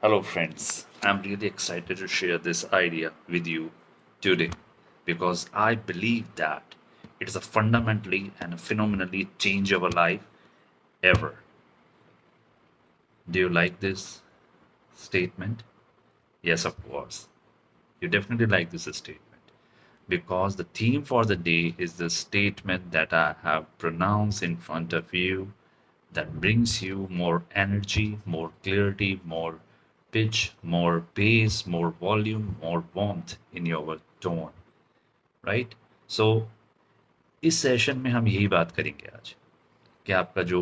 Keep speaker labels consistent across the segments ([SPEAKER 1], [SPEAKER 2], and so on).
[SPEAKER 1] Hello, friends. I'm really excited to share this idea with you today because I believe that it is a fundamentally and phenomenally change our life ever. Do you like this statement? Yes, of course. You definitely like this statement because the theme for the day is the statement that I have pronounced in front of you that brings you more energy, more clarity, more pitch, more bass, more volume, more warmth in your tone, right? So इस session में हम यही बात करेंगे आज कि आपका जो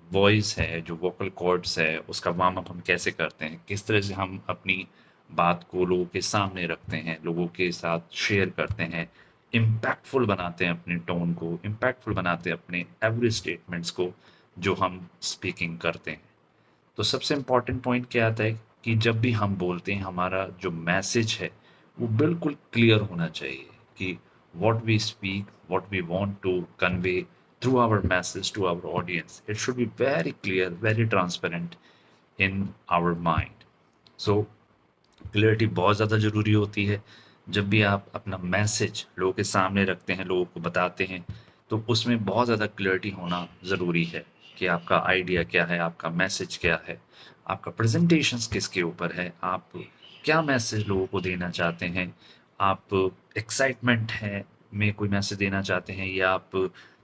[SPEAKER 1] वॉइस है, जो वोकल कॉर्ड्स है, उसका वार्म अप हम कैसे करते हैं, किस तरह से हम अपनी बात को लोगों के सामने रखते हैं, लोगों के साथ शेयर करते हैं, इम्पैक्टफुल बनाते हैं अपने टोन को, इम्पैक्टफुल बनाते हैं अपने एवरी स्टेटमेंट्स को जो हम स्पीकिंग करते हैं। तो सबसे इम्पोर्टेंट पॉइंट क्या आता है कि जब भी हम बोलते हैं हमारा जो मैसेज है वो बिल्कुल क्लियर होना चाहिए कि what we speak what we want to convey through our message to our audience it should be very clear very transparent in our mind. So clarity बहुत ज़्यादा ज़रूरी होती है। जब भी आप अपना मैसेज लोगों के सामने रखते हैं, लोगों को बताते हैं, तो उसमें बहुत ज़्यादा क्लियरिटी होना ज़रूरी है कि आपका आइडिया क्या है, आपका मैसेज क्या है, आपका प्रेजेंटेशंस किसके ऊपर है, आप क्या मैसेज लोगों को देना चाहते हैं, आप एक्साइटमेंट है में कोई मैसेज देना चाहते हैं या आप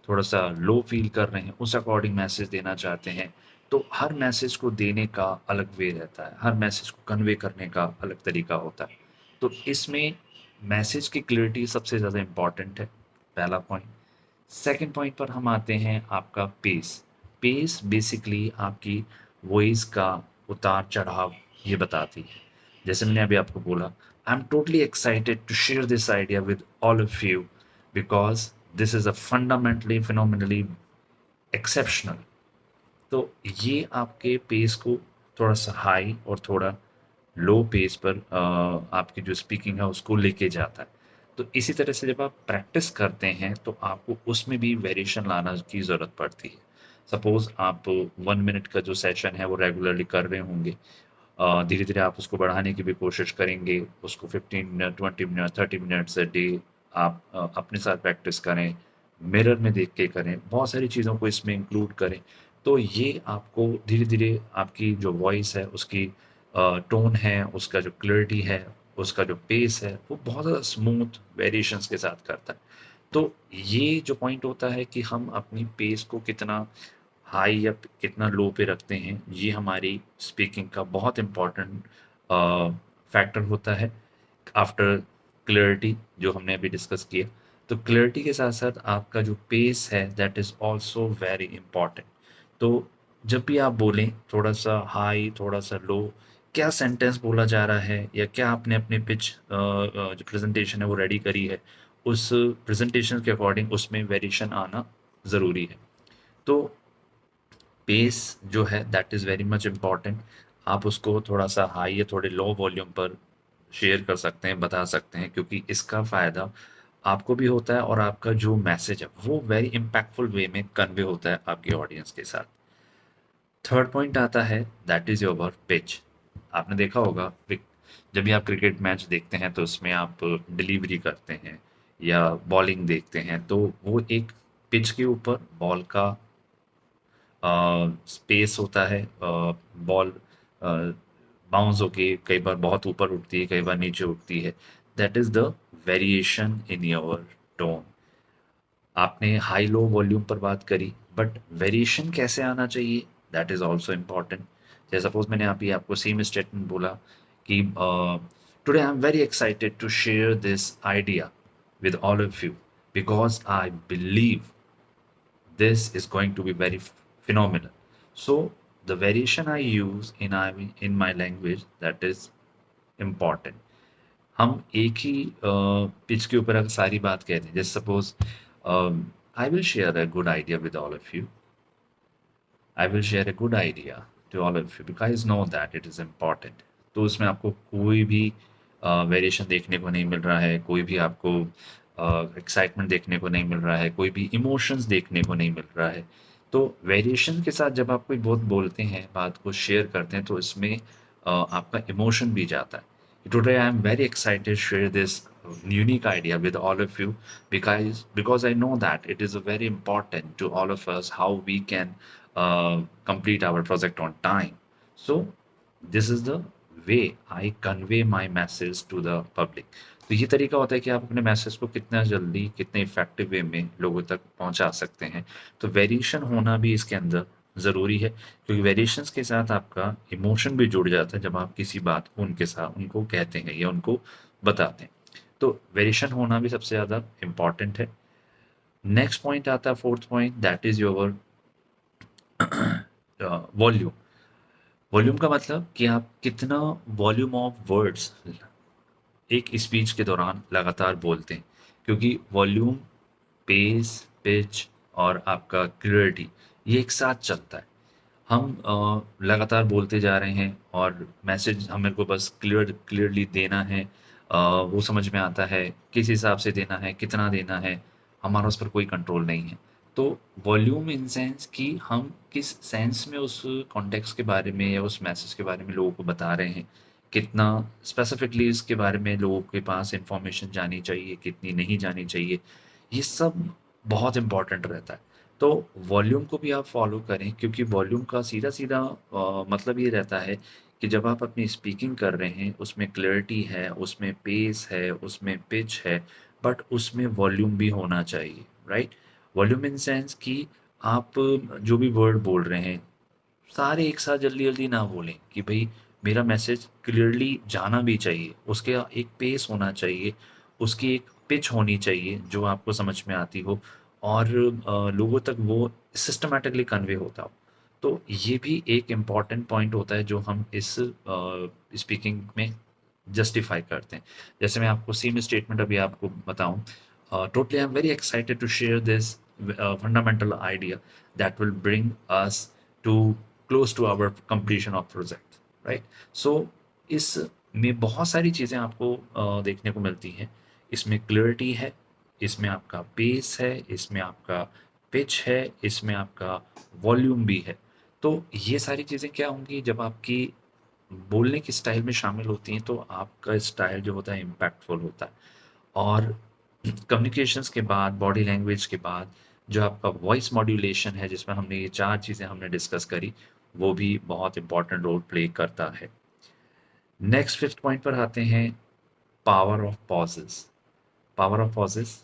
[SPEAKER 1] थोड़ा सा लो फील कर रहे हैं उस अकॉर्डिंग मैसेज देना चाहते हैं। तो हर मैसेज को देने का अलग वे रहता है, हर मैसेज को कन्वे करने का अलग तरीका होता है। तो इसमें मैसेज की क्लियरिटी सबसे ज़्यादा इम्पॉर्टेंट है, पहला पॉइंट। सेकंड पॉइंट पर हम आते हैं आपका पेस। पेस बेसिकली आपकी वॉइस का उतार-चढ़ाव ये बताती है। जैसे मैंने अभी आपको बोला, I am totally excited to share this idea with all of you because this is a fundamentally phenomenally exceptional. तो ये आपके पेस को थोड़ा-सा हाई और थोड़ा लो पेस पर आपकी जो स्पीकिंग है उसको लेके जाता है। तो इसी तरह से जब आप प्रैक्टिस करते हैं तो आपको उसमें भी वेरिएशन लाना की ज़रूरत पड़ती है। सपोज़ आप 1 मिनट का जो सेशन है वो रेगुलरली कर रहे होंगे। धीरे-धीरे आप उसको बढ़ाने की भी कोशिश करेंगे, उसको 15 minute, 20 minute, 30 minutes a day आप अपने साथ प्रैक्टिस करें, मिरर में देख के करें, बहुत सारी चीज़ों को इसमें इंक्लूड करें। तो ये आपको धीरे-धीरे आपकी जो वॉइस है उसकी टोन है, उसका जो क्लैरिटी है, उसका जो पेस है, वो बहुत ज़्यादा स्मूथ वेरिएशंस के साथ करता है। तो ये जो पॉइंट होता है कि हम अपनी पेस को कितना हाई या कितना लो पे रखते हैं, ये हमारी स्पीकिंग का बहुत इम्पोर्टेंट फैक्टर होता है आफ्टर क्लैरिटी जो हमने अभी डिस्कस किया। तो क्लैरिटी के साथ-साथ आपका जो पेस है that is also very important. तो जब भी आप बोलें थोड़ा-सा हाई, थोड़ा-सा लो, क्या सेंटेंस बोला जा रहा है या क्या आपने अपनी पिच जो प्रेज़ेंटेशन है वो रेडी करी है, उस प्रेज़ेंटेशन के अकॉर्डिंग उसमें वेरिएशन आना ज़रूरी है। तो पेस जो है that is very much important. आप उसको थोड़ा-सा हाई या थोड़े लो वॉल्यूम पर शेयर कर सकते हैं, बता सकते हैं क्योंकि इसका फ़ायदा आपको भी होता है और आपका जो मैसेज है वो वेरी इम्पैक्टफुल वे में कन्वे होता है आपकी ऑडियंस के साथ। थर्ड पॉइंट आता है दैट इज़ योर पिच। आपने देखा होगा जब भी आप क्रिकेट मैच देखते हैं तो उसमें आप डिलीवरी करते हैं या बॉलिंग देखते हैं तो वो एक पिच के ऊपर बॉल का स्पेस होता है, बॉल बाउंस होके कई बार बहुत ऊपर उठती है, कई बार नीचे उठती है। That is the variation in your tone. आपने हाई लो वॉल्यूम पर बात करी, बट वेरिएशन कैसे आना चाहिए दैट इज़ ऑल्सो इम्पॉर्टेंट। जैसे सपोज मैंने अभी आपको सेम स्टेटमेंट बोला कि today I am very excited to share this idea with all of you because I believe this is going to be very phenomenal. So the variation I use in my language that is important. हम एक ही pitch के ऊपर अगर सारी बात कहते हैं जैसे suppose I will share a good idea with all of you I will share a good idea to all of you because know that it is important. तो उसमें आपको कोई भी वेरिएशन देखने को नहीं मिल रहा है, कोई भी आपको एक्साइटमेंट देखने को नहीं मिल रहा है, कोई भी इमोशंस देखने को नहीं मिल रहा है। तो वेरिएशन के साथ जब आप कोई बहुत बोलते हैं, बात को शेयर करते हैं तो इसमें आपका इमोशन भी जाता है। Today I am very excited to share this unique idea with all of you because I know that it is very important to all of us how we can complete our project on time. So this is the way I convey my message to the public. तो ये तरीका होता है कि आप अपने message को कितना जल्दी कितने इफेक्टिव वे में लोगों तक पहुंचा सकते हैं। तो वेरिएशन होना भी इसके अंदर ज़रूरी है, क्योंकि वेरिएशंस के साथ आपका इमोशन भी जुड़ जाता है जब आप किसी बात को उनके साथ उनको कहते हैं या उनको बताते हैं। तो वेरिएशन होना भी सबसे ज़्यादा इम्पॉर्टेंट है। नेक्स्ट पॉइंट आता है, fourth point, that is your volume. Volume का मतलब कि आप कितना वॉल्यूम ऑफ वर्ड्स एक स्पीच के दौरान लगातार बोलते हैं, क्योंकि वॉल्यूम, पेस, पिच और आपका क्लियरिटी ये एक साथ चलता है। हम लगातार बोलते जा रहे हैं और मैसेज हमें को बस क्लियरली देना है, वो समझ में आता है, किस हिसाब से देना है, कितना देना है, हमारा उस पर कोई कंट्रोल नहीं है। तो वॉल्यूम इन सेंस कि हम किस सेंस में उस कॉन्टेक्स्ट के बारे में या उस मैसेज के बारे में लोगों को बता रहे हैं, कितना स्पेसिफिकली इसके बारे में लोगों के पास इंफॉर्मेशन जानी चाहिए, कितनी नहीं जानी चाहिए, ये सब बहुत इम्पोर्टेंट रहता है। तो वॉल्यूम को भी आप फॉलो करें, क्योंकि वॉल्यूम का सीधा-सीधा मतलब ये रहता है कि जब आप अपनी स्पीकिंग कर रहे हैं, उसमें क्लैरिटी है, उसमें पेस है, उसमें पिच है, बट उसमें वॉल्यूम भी होना चाहिए, राइट? वॉल्यूम इन सेंस कि आप जो भी वर्ड बोल रहे हैं, सारे एक साथ जल्दी-जल्दी ना बोलें कि भई मेरा मैसेज क्लियरली जाना भी चाहिए, उसका एक पेस होना चाहिए, उसकी एक पिच होनी चाहिए जो आपको समझ में आती हो और लोगों तक वो सिस्टमैटिकली कन्वे होता हो। तो ये भी एक इम्पॉर्टेंट पॉइंट होता है जो हम इस स्पीकिंग में जस्टिफाई करते हैं। जैसे मैं आपको सेम स्टेटमेंट अभी आपको बताऊँ, totally I am very excited to share this fundamental idea that will bring us to close to our completion of project, right? So इसमें बहुत सारी चीज़ें आपको देखने को मिलती हैं। इसमें क्लैरिटी है, इसमें आपका पेस है, इसमें आपका पिच है, इसमें आपका वॉल्यूम भी है। तो ये सारी चीज़ें क्या होंगी जब आपकी बोलने की स्टाइल में शामिल होती हैं, तो आपका स्टाइल जो होता है इम्पैक्टफुल होता है। और कम्युनिकेशंस के बाद, बॉडी लैंग्वेज के बाद, जो आपका वॉइस मॉड्यूलेशन है, जिसमें हमने ये 4 चीज़ें हमने डिस्कस करी, वो भी बहुत इम्पोर्टेंट रोल प्ले करता है। नेक्स्ट 5th पॉइंट पर आते हैं, power of poses. Power of poses,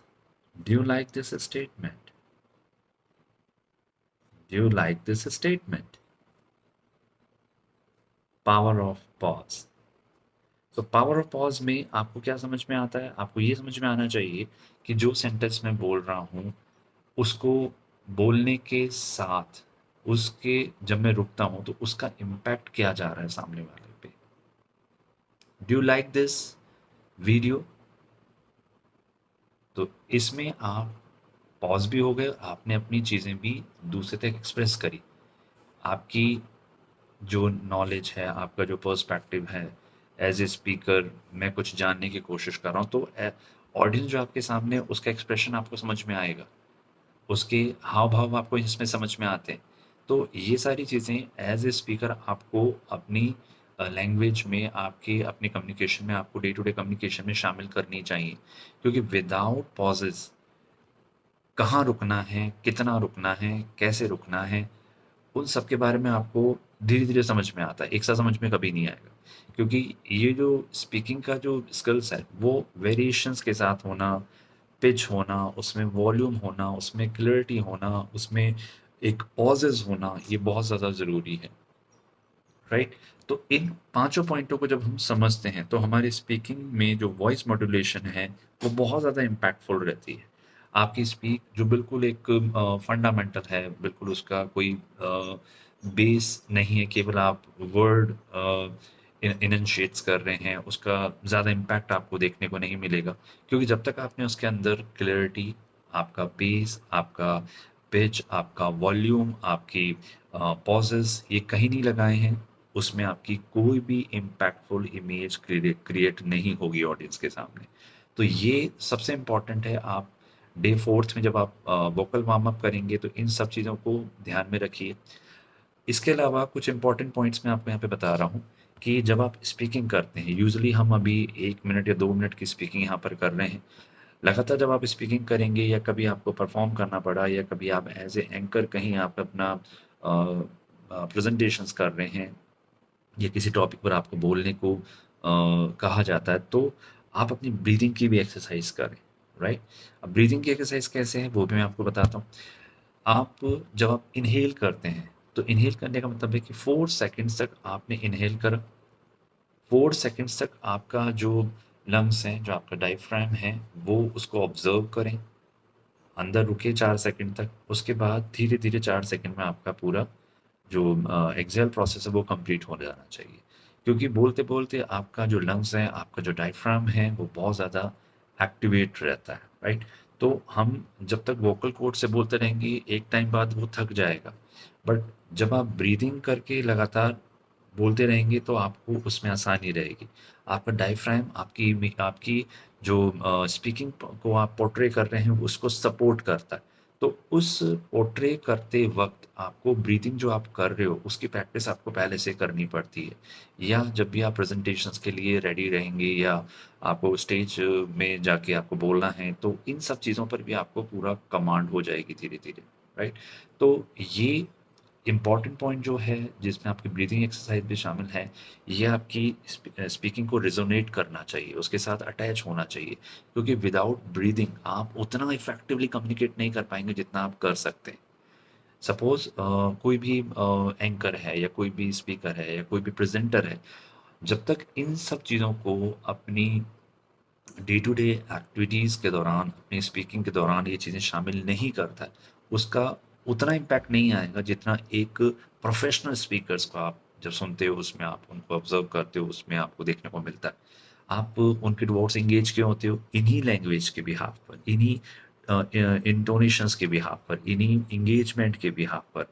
[SPEAKER 1] do you like this statement? Do you like this statement? Power of pause. तो पावर ऑफ पॉज़ में आपको क्या समझ में आता है? आपको ये समझ में आना चाहिए कि जो सेंटेंस मैं बोल रहा हूँ, उसको बोलने के साथ उसके जब मैं रुकता हूँ तो उसका इम्पैक्ट क्या जा रहा है सामने वाले पे। Do you like this video? तो इसमें आप पॉज भी हो गए, आपने अपनी चीज़ें भी दूसरे तक एक्सप्रेस करी। आपकी जो नॉलेज है, आपका जो पर्सपेक्टिव है, एज ए स्पीकर मैं कुछ जानने की कोशिश कर रहा हूँ, तो ऑडियंस जो आपके सामने है, उसका एक्सप्रेशन आपको समझ में आएगा, उसके हाव-भाव आपको इसमें समझ में आते हैं। तो ये सारी चीज़ें एज़ ए स्पीकर आपको अपनी लैंग्वेज में, आपके अपने कम्युनिकेशन में, आपको डे टू डे कम्युनिकेशन में शामिल करनी चाहिए। क्योंकि विदाउट पॉजेज़ कहाँ रुकना है, कितना रुकना है, कैसे रुकना है, उन सब के बारे में आपको धीरे-धीरे समझ में आता है, एक साथ समझ में कभी नहीं आएगा। क्योंकि ये जो स्पीकिंग का जो स्किल्स है, वो वेरिएशंस के साथ होना, पिच होना, उसमें वॉल्यूम होना, उसमें क्लैरिटी होना, उसमें एक पॉजेज़ होना, ये बहुत ज़्यादा ज़रूरी है, राइट? तो इन पाँचों पॉइंटों को जब हम समझते हैं, तो हमारी स्पीकिंग में जो वॉइस मॉड्यूलेशन है, वो बहुत ज़्यादा इम्पैक्टफुल रहती है। आपकी स्पीक जो बिल्कुल एक फंडामेंटल है, बिल्कुल उसका कोई बेस नहीं है, केवल आप वर्ड इनंशिएट्स कर रहे हैं, उसका ज़्यादा इम्पैक्ट आपको देखने को नहीं मिलेगा। क्योंकि जब तक आपने उसके अंदर क्लैरिटी, आपका बेस, आपका पिच, आपका वॉल्यूम, आपकी पॉजेज़ ये कहीं नहीं लगाए हैं, उसमें आपकी कोई भी इम्पैक्टफुल इमेज क्रिएट नहीं होगी ऑडियंस के सामने। तो ये सबसे इम्पोर्टेंट है। आप डे 4th में जब आप वोकल वार्म अप करेंगे, तो इन सब चीज़ों को ध्यान में रखिए। इसके अलावा कुछ इंपॉर्टेंट पॉइंट्स मैं आपको यहाँ पे बता रहा हूँ कि जब आप स्पीकिंग करते हैं, यूजुअली हम अभी 1 मिनट या 2 मिनट की स्पीकिंग यहाँ पर कर रहे हैं। लगातार जब आप स्पीकिंग करेंगे या कभी आपको परफॉर्म करना पड़ा या कभी आप एज ए एंकर कहीं आप अपना प्रेजेंटेशंस कर रहे हैं या किसी टॉपिक पर आपको बोलने को कहा जाता है, तो आप अपनी ब्रीदिंग की भी एक्सरसाइज करें, राइट? अब ब्रीदिंग की एक्सरसाइज कैसे है वो भी मैं आपको बताता हूँ। आप जब आप इनहेल करते हैं, तो इनहेल करने का मतलब है कि 4 सेकंड्स तक आपने इनहेल करा, 4 सेकंड्स तक आपका जो लंग्स हैं, जो आपका डायफ्राम है, वो उसको ऑब्जर्व करें, अंदर रुके 4 सेकंड तक, उसके बाद धीरे-धीरे 4 सेकंड में आपका पूरा जो एक्सेल प्रोसेस है वो कंप्लीट हो जाना चाहिए। क्योंकि बोलते-बोलते आपका जो लंग्स है, आपका जो डायफ्राम है, वो बहुत ज़्यादा एक्टिवेट रहता है, राइट? तो हम जब तक वोकल कॉर्ड से बोलते रहेंगे, एक टाइम बाद वो थक जाएगा। बट जब आप ब्रीथिंग करके लगातार बोलते रहेंगे तो आपको उसमें आसानी रहेगी। आपका डायफ्राम आपकी जो स्पीकिंग को आप पोर्ट्रे कर रहे हैं उसको सपोर्ट करता है। तो उस पोर्ट्रे करते वक़्त आपको ब्रीथिंग जो आप कर रहे हो उसकी प्रैक्टिस आपको पहले से करनी पड़ती है। या जब भी आप प्रेज़ेंटेशंस के लिए रेडी रहेंगे या आपको स्टेज में जाके आपको बोलना है, तो इन सब चीज़ों पर भी आपको पूरा कमांड हो जाएगी धीरे-धीरे, राइट? तो ये इम्पॉर्टेंट पॉइंट जो है जिसमें आपकी ब्रीदिंग एक्सरसाइज भी शामिल है, ये आपकी स्पीकिंग को रिजोनेट करना चाहिए, उसके साथ अटैच होना चाहिए, क्योंकि विदाउट ब्रीदिंग आप उतना इफेक्टिवली कम्युनिकेट नहीं कर पाएंगे जितना आप कर सकते हैं। सपोज कोई भी एंकर है या कोई भी स्पीकर है या कोई भी प्रेजेंटर है, जब तक इन सब चीज़ों को अपनी डे टू डे एक्टिविटीज़ के दौरान, अपनी स्पीकिंग के दौरान ये चीज़ें शामिल नहीं करता है, उसका उतना इम्पैक्ट नहीं आएगा जितना एक प्रोफेशनल स्पीकर्स को आप जब सुनते हो, उसमें आप उनको ऑब्ज़र्व करते हो, उसमें आपको देखने को मिलता है। आप उनके टुवर्ड्स एंगेज क्यों होते हो? इन्हीं लैंग्वेज के बिहाफ़ पर, इन्हीं इंटोनेशंस के बिहाफ़ पर, इन्हीं एंगेजमेंट के बिहाफ़ पर,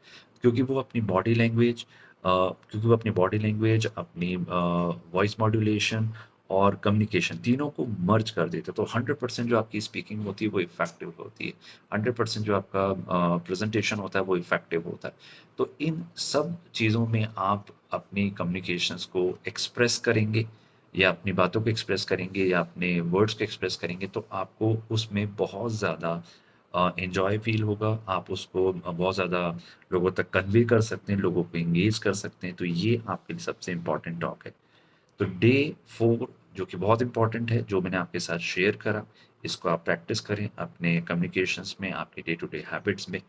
[SPEAKER 1] क्योंकि वो अपनी बॉडी लैंग्वेज क्योंकि वो अपनी बॉडी लैंग्वेज, अपनी वॉइस मॉड्यूलेशन और कम्युनिकेशन तीनों को मर्ज कर देते हैं। तो 100% जो आपकी स्पीकिंग होती है वो इफ़ेक्टिव होती है। 100% जो आपका प्रेज़ेंटेशन होता है वो इफ़ेक्टिव होता है। तो इन सब चीज़ों में आप अपनी कम्युनिकेशंस को एक्सप्रेस करेंगे या अपनी बातों को एक्सप्रेस करेंगे या अपने वर्ड्स को एक्सप्रेस करेंगे, तो आपको उसमें बहुत ज़्यादा एन्जॉय फ़ील होगा। आप उसको बहुत ज़्यादा लोगों तक कन्वे कर सकते हैं, लोगों को एंगेज कर सकते हैं। तो ये आपके लिए सबसे इम्पोर्टेंट टॉक है। तो डे 4 जो कि बहुत इम्पोर्टेंट है, जो मैंने आपके साथ शेयर करा, इसको आप प्रैक्टिस करें अपने कम्युनिकेशंस में, आपके डे टू डे हैबिट्स में।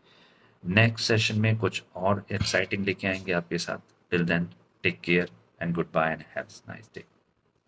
[SPEAKER 1] नेक्स्ट सेशन में कुछ और एक्साइटिंग लेके आएँगे आपके साथ। Till then take care and goodbye and have a nice day.